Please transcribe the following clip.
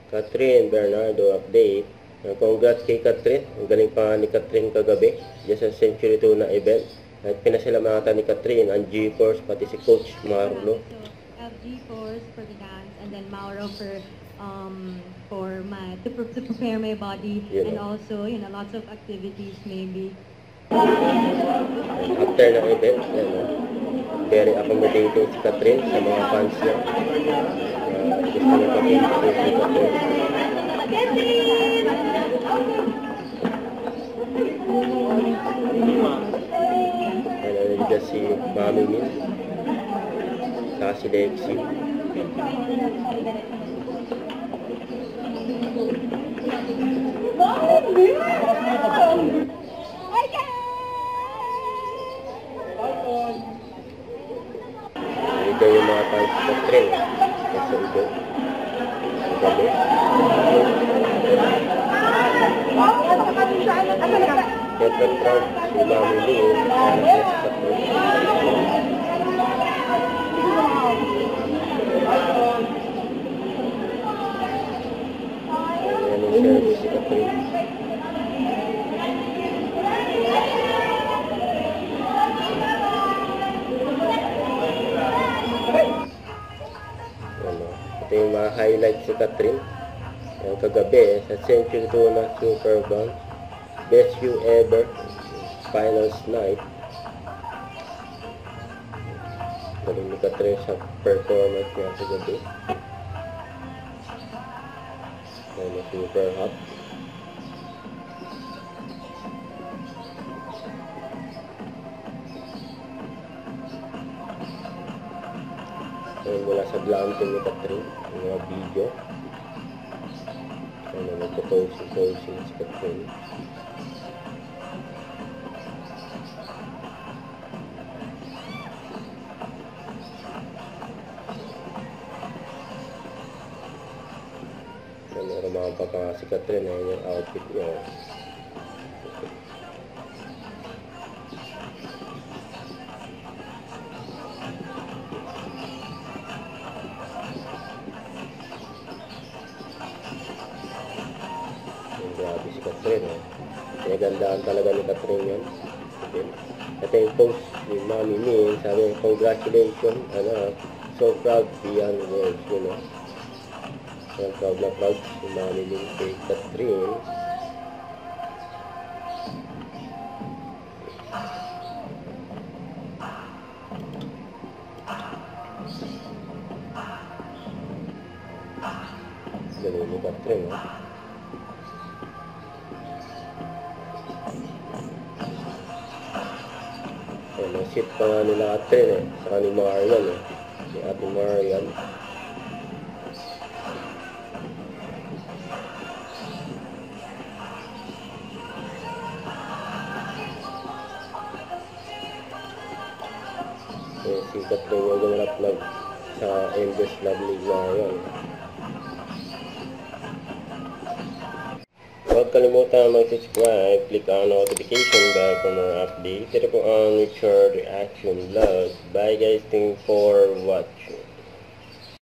Catherine Bernardo update. Congrats kay Catherine. Ang galing pa ni Catherine kagabi. Just sa Century 2 na event. At pinasalamatan ni Catherine ang G-Force pati si Coach Marlo. So, G-Force for the dance and then Mauro for to prepare my body, and also lots of activities maybe. After ng event, very accommodating si Catherine sa mga fans niya. Gusto niya pa-picture si Catherine. And nandiyan si Mami Min, saka si Lexi. Ito yung mga fans sa train. Kasi ito. Ang gabi. Siyempre proud si Mami Lee. Ayan yung service si Catherine. Ito yung mga highlights si Catherine. Yung kagabi sa Century 2 na Super Bowl. Best view ever. Finals night. Galing ni Catherine sa performance niya sa gabi. Yung super hot. Ayan mula sa blonde ni Catherine, yung mga video. Ayan, nagpo-posing si Catherine. Ayan, meron mga baka si Catherine, ayan yung outfit niya. Grabe si Catherine, Kaya gandaan talaga ni Catherine yun. Ito yung post ni Mami Min, sabi, congratulations, so proud beyond words, Proud na proud si Mami Min kay Catherine. Galing ni Catherine, Nasit pa nga nila Catherine, saka ni Marian, si Ate Marian. Si Catherine yung gumanap sa Endless Love League Marian. Huwag kalimutan mag-subscribe, click ang notification bell for more updates. Ito po ang Richard Reaction Vlog. Bye guys, thank you for watching.